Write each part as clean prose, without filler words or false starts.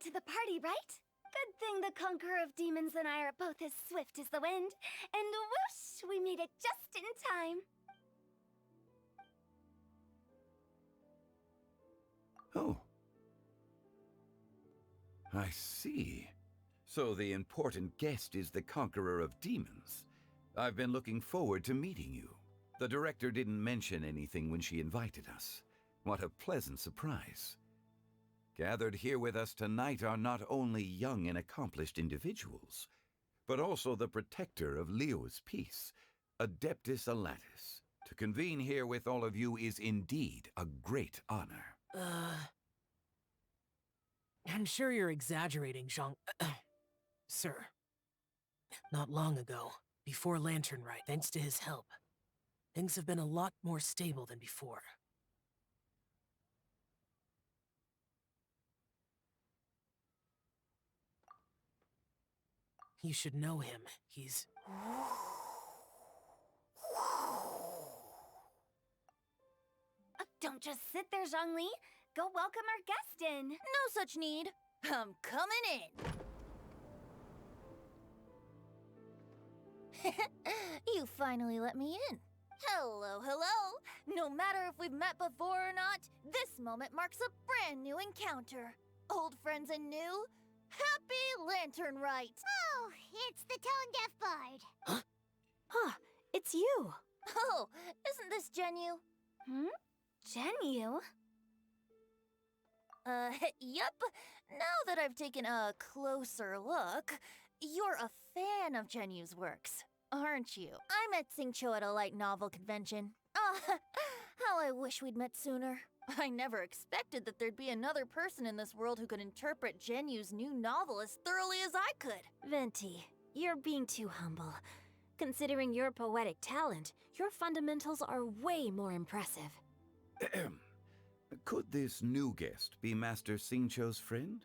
to the party, right? Good thing the Conqueror of Demons and I are both as swift as the wind. And whoosh, we made it just in time. Oh. I see. So the important guest is the Conqueror of Demons. I've been looking forward to meeting you. The director didn't mention anything when she invited us. What a pleasant surprise. Gathered here with us tonight are not only young and accomplished individuals, but also the protector of Leo's peace, Adeptus Alatus. To convene here with all of you is indeed a great honor. I'm sure you're exaggerating, Jean... Sir. Not long ago, before Lantern Rite, thanks to his help, things have been a lot more stable than before. You should know him. He's... Don't just sit there, Zhongli. Go welcome our guest in. No such need. I'm coming in. You finally let me in. Hello, hello. No matter if we've met before or not, this moment marks a brand new encounter. Old friends and new. Happy Lantern Rite. Oh, it's the tone-deaf bard. Huh, it's you. Oh, isn't this Genu? Genu? Yup. Now that I've taken a closer look, you're a fan of Genu's works, aren't you? I met Xingqiu at a light novel convention. How I wish we'd met sooner. I never expected that there'd be another person in this world who could interpret Genu's new novel as thoroughly as I could. Venti, you're being too humble. Considering your poetic talent, your fundamentals are way more impressive. Could this new guest be Master Xingqiu's friend?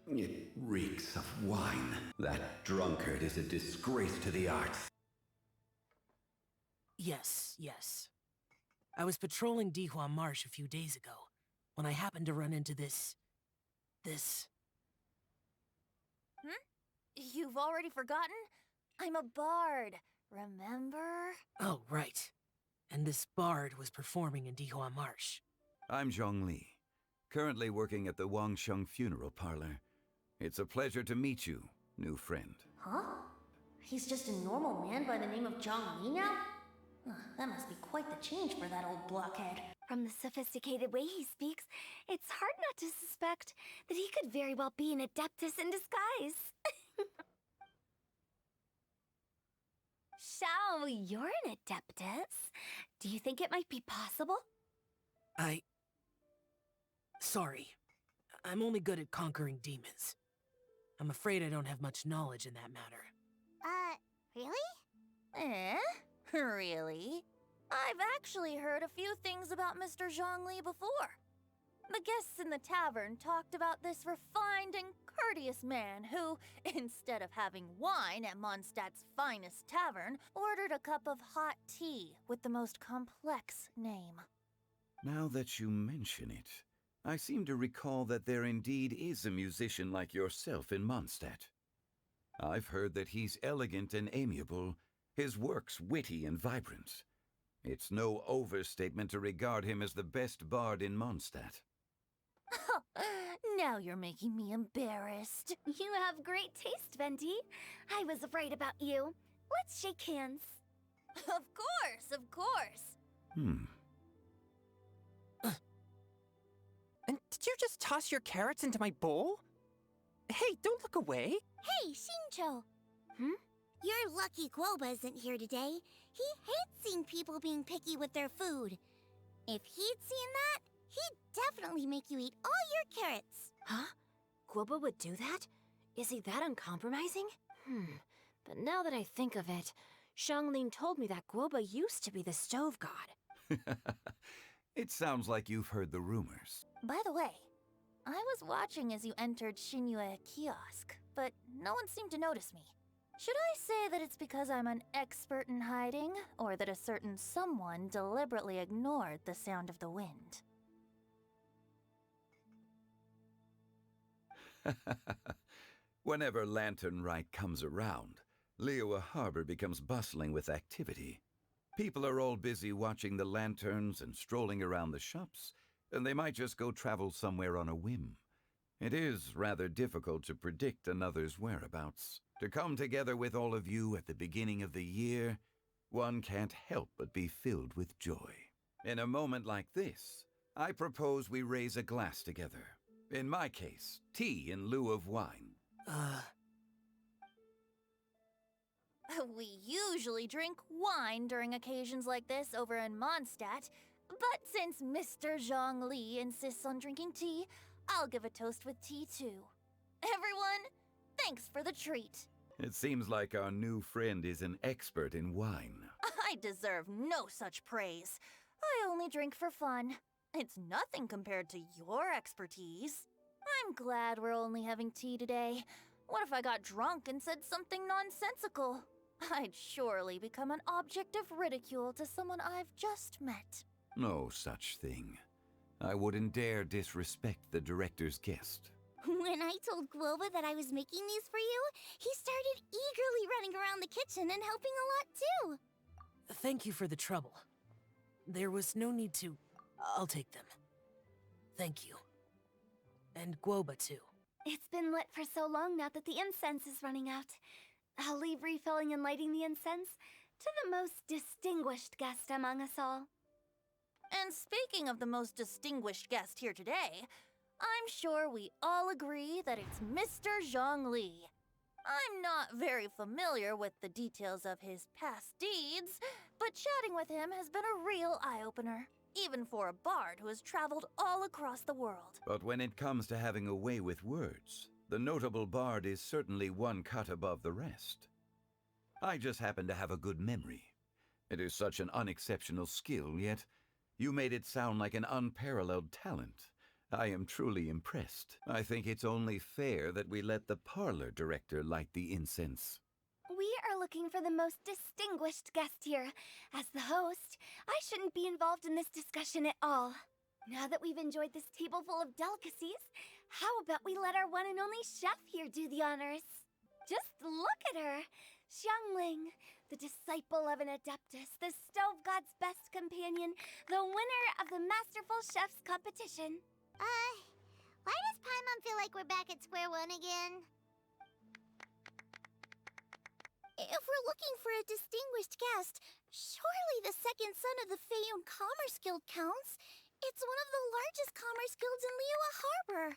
It reeks of wine. That drunkard is a disgrace to the arts. Yes. I was patrolling Dihua Marsh a few days ago, when I happened to run into this... You've already forgotten? I'm a bard, remember? Oh, right. And this bard was performing in Dihua Marsh. I'm Zhongli, currently working at the Wangsheng Funeral Parlor. It's a pleasure to meet you, new friend. Huh? He's just a normal man by the name of Zhang Li now? That must be quite the change for that old blockhead. From the sophisticated way he speaks, it's hard not to suspect that he could very well be an Adeptus in disguise. Shao, you're an Adeptus. Do you think it might be possible? Sorry. I'm only good at conquering demons. I'm afraid I don't have much knowledge in that matter. Really? Really? I've actually heard a few things about Mr. Zhongli before. The guests in the tavern talked about this refined and courteous man who, instead of having wine at Mondstadt's finest tavern, ordered a cup of hot tea with the most complex name. Now that you mention it, I seem to recall that there indeed is a musician like yourself in Mondstadt. I've heard that he's elegant and amiable, his works witty and vibrant. It's no overstatement to regard him as the best bard in Mondstadt. Now you're making me embarrassed. You have great taste, Venti. I was right about you. Let's shake hands. Of course. And did you just toss your carrots into my bowl? Hey, don't look away. Hey, Xingqiu. You're lucky Guoba isn't here today. He hates seeing people being picky with their food. If he'd seen that, he'd definitely make you eat all your carrots. Huh? Guoba would do that? Is he that uncompromising? But now that I think of it, Xiangling told me that Guoba used to be the stove god. It sounds like you've heard the rumors. By the way, I was watching as you entered Xinyue kiosk, but no one seemed to notice me. Should I say that it's because I'm an expert in hiding, or that a certain someone deliberately ignored the sound of the wind? Whenever Lantern Rite comes around, Liyue Harbor becomes bustling with activity. People are all busy watching the lanterns and strolling around the shops, and they might just go travel somewhere on a whim. It is rather difficult to predict another's whereabouts. To come together with all of you at the beginning of the year, one can't help but be filled with joy. In a moment like this, I propose we raise a glass together. In my case, tea in lieu of wine. We usually drink wine during occasions like this over in Mondstadt, but since Mr. Zhongli insists on drinking tea, I'll give a toast with tea too. Everyone, thanks for the treat. It seems like our new friend is an expert in wine. I deserve no such praise. I only drink for fun. It's nothing compared to your expertise. I'm glad we're only having tea today. What if I got drunk and said something nonsensical? I'd surely become an object of ridicule to someone I've just met. No such thing. I wouldn't dare disrespect the director's guest. When I told Guoba that I was making these for you, he started eagerly running around the kitchen and helping a lot too. Thank you for the trouble. There was no need to... I'll take them. Thank you. And Guoba too. It's been lit for so long now that the incense is running out. I'll leave refilling and lighting the incense to the most distinguished guest among us all. And speaking of the most distinguished guest here today, I'm sure we all agree that it's Mr. Zhongli. I'm not very familiar with the details of his past deeds, but chatting with him has been a real eye-opener, even for a bard who has traveled all across the world. But when it comes to having a way with words, the notable bard is certainly one cut above the rest. I just happen to have a good memory. It is such an unexceptional skill, yet you made it sound like an unparalleled talent. I am truly impressed. I think it's only fair that we let the parlor director light the incense. We are looking for the most distinguished guest here. As the host, I shouldn't be involved in this discussion at all. Now that we've enjoyed this table full of delicacies, how about we let our one and only chef here do the honors? Just look at her! Xiangling, the disciple of an adeptus, the stove god's best companion, the winner of the Masterful Chef's competition. Why does Paimon feel like we're back at square one again? If we're looking for a distinguished guest, surely the second son of the Feiyun Commerce Guild counts. It's one of the largest commerce guilds in Liyue Harbor.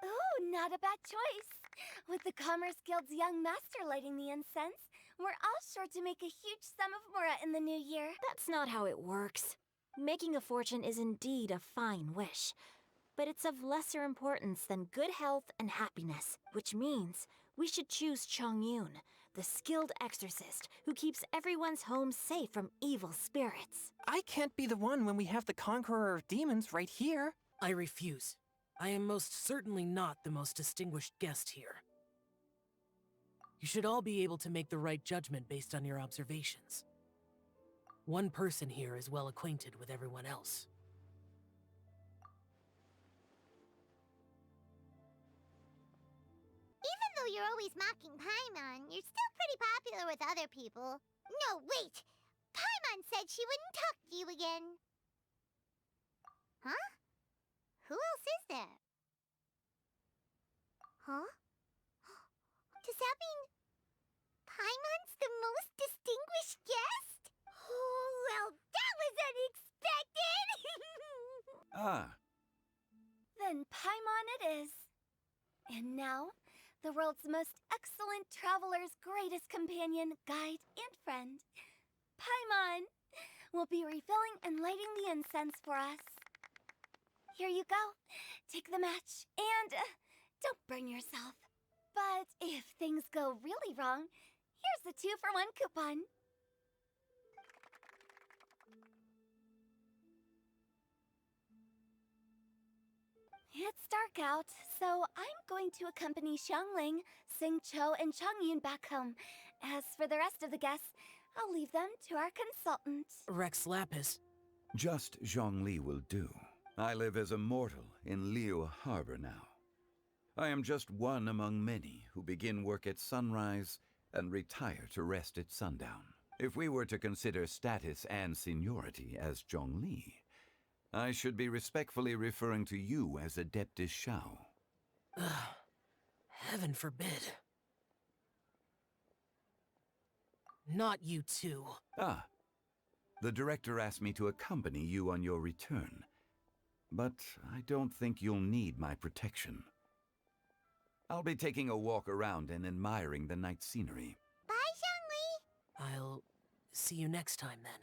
Oh, not a bad choice. With the Commerce Guild's young master lighting the incense, we're all sure to make a huge sum of mora in the new year. That's not how it works. Making a fortune is indeed a fine wish, but it's of lesser importance than good health and happiness, which means we should choose Chongyun, the skilled exorcist who keeps everyone's home safe from evil spirits. I can't be the one when we have the Conqueror of Demons right here. I refuse. I am most certainly not the most distinguished guest here. You should all be able to make the right judgment based on your observations. One person here is well acquainted with everyone else. Even though you're always mocking Paimon, you're still pretty popular with other people. No, wait! Paimon said she wouldn't talk to you again. Huh? Who else is there? Huh? Does that mean Paimon's the most distinguished guest? Oh, well, that was unexpected! Ah, Then Paimon it is. And now, the world's most excellent traveler's greatest companion, guide, and friend, Paimon, will be refilling and lighting the incense for us. Here you go. Take the match, and don't burn yourself. But if things go really wrong, here's the 2-for-1 coupon. It's dark out, so I'm going to accompany Xiangling, Xingqiu, and Chongyun back home. As for the rest of the guests, I'll leave them to our consultant. Rex Lapis. just Zhongli will do. I live as a mortal in Liyue Harbor now. I am just one among many who begin work at sunrise and retire to rest at sundown. If we were to consider status and seniority as Zhongli, I should be respectfully referring to you as Adeptus Shao. Heaven forbid. Not you too. Ah, the director asked me to accompany you on your return, but I don't think you'll need my protection. I'll be taking a walk around and admiring the night scenery. Bye, Zhongli. I'll see you next time then.